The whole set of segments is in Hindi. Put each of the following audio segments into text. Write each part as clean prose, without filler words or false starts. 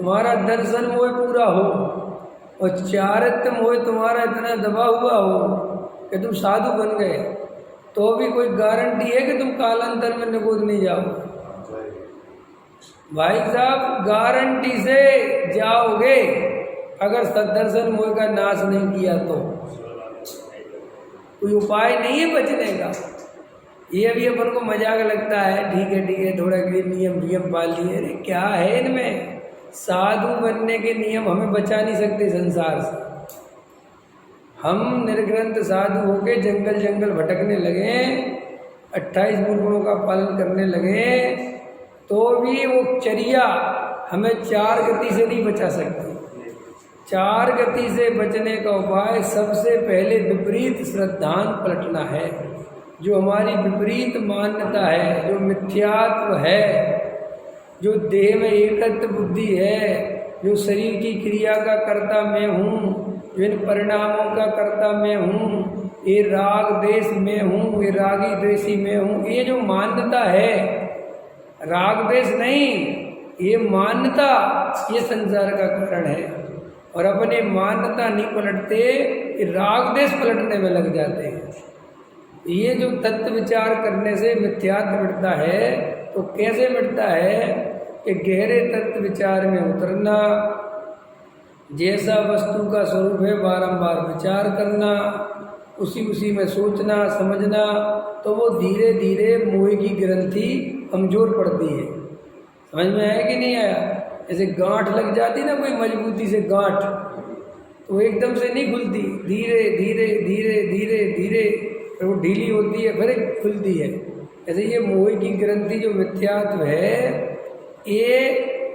तुम्हारा दर्शन मोह पूरा हो और चारित्र मोह तुम्हारा इतना दबा हुआ हो कि तुम साधु बन गए, तो भी कोई गारंटी है कि तुम कालांतर में निगोद नहीं जाओ? भाई साहब, गारंटी से जाओगे अगर सदर्शन मोह का नाश नहीं किया तो। कोई उपाय नहीं है बचने का। ये भी अपन को मजाक लगता है, ठीक है थोड़ा नियम पाल लिए। अरे क्या है इनमें? साधु बनने के नियम हमें बचा नहीं सकते संसार से। हम निर्ग्रंथ साधु होके जंगल जंगल भटकने लगे, 28 मूल गुणों का पालन करने लगे, तो भी वो चर्या हमें 4 गति से नहीं बचा सकती। 4 गति से बचने का उपाय सबसे पहले विपरीत श्रद्धान पलटना है। जो हमारी विपरीत मान्यता है, जो मिथ्यात्व है, जो देह में एकत्व बुद्धि है, जो शरीर की क्रिया का कर्ता मैं हूँ, जो इन परिणामों का कर्ता मैं हूँ, ये राग द्वेष मैं हूँ, ये रागी द्वेषी मैं हूँ, ये जो मान्यता है, राग द्वेष नहीं, ये मान्यता, ये संसार का कारण है। और अपने मान्यता नहीं पलटते, ये राग द्वेष पलटने में लग जाते हैं। ये जो तत्व विचार करने से मिथ्यात्व मिटता है, तो कैसे मिटता है कि गहरे तत्व विचार में उतरना, जैसा वस्तु का स्वरूप है बारंबार विचार करना, उसी में सोचना समझना, तो वो धीरे धीरे मोह की ग्रंथि कमजोर पड़ती है। समझ में आया कि नहीं आया? जैसे गांठ लग जाती ना कोई मजबूती से गांठ, तो वो एकदम से नहीं खुलती, धीरे धीरे धीरे धीरे धीरे फिर वो ढीली होती है, फिर खुलती है। ऐसे ये मोह की ग्रंथि जो मिथ्यात्व है, ये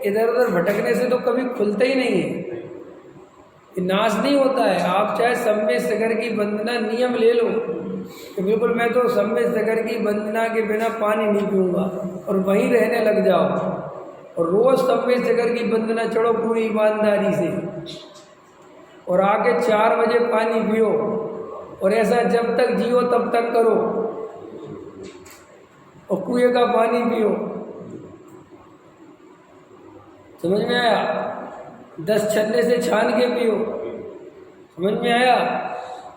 इधर उधर भटकने से तो कभी खुलता ही नहीं है, ये नाश नहीं होता है। आप चाहे सम्यक सागर की वंदना नियम ले लो कि बिल्कुल मैं तो सम्यक सागर की वंदना के बिना पानी नहीं पीऊँगा, और वहीं रहने लग जाओ, और रोज़ सम्यक सागर की वंदना चढ़ो पूरी ईमानदारी से, और आके 4 बजे पानी पियो, और ऐसा जब तक जियो तब तक करो, और कुएं का पानी पियो। समझ में आया? 10 छन्ने से छान के पियो। समझ में आया?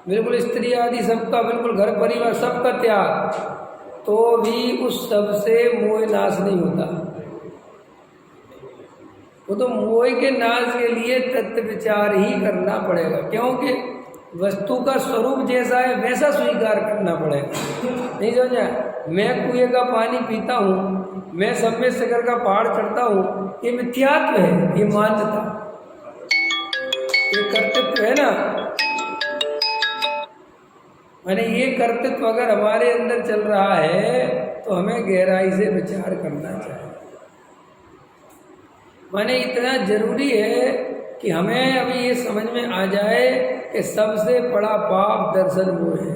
बिल्कुल स्त्री आदि सबका, बिल्कुल घर परिवार सबका त्याग, तो भी उस सब से मोह नाश नहीं होता। वो तो मोह के नाश के लिए तत्व विचार ही करना पड़ेगा, क्योंकि वस्तु का स्वरूप जैसा है वैसा स्वीकार करना पड़ेगा। नहीं समझा? मैं कुएं का पानी पीता हूँ, मैं सम्यक सागर का पहाड़ चढ़ता हूँ, ये मिथ्यात्व है, ये मान्यता, ये कर्तृत्व है ना। माने ये कर्तृत्व अगर हमारे अंदर चल रहा है तो हमें गहराई से विचार करना चाहिए। माने इतना जरूरी है कि हमें अभी ये समझ में आ जाए कि सबसे बड़ा पाप दर्शन मोह है।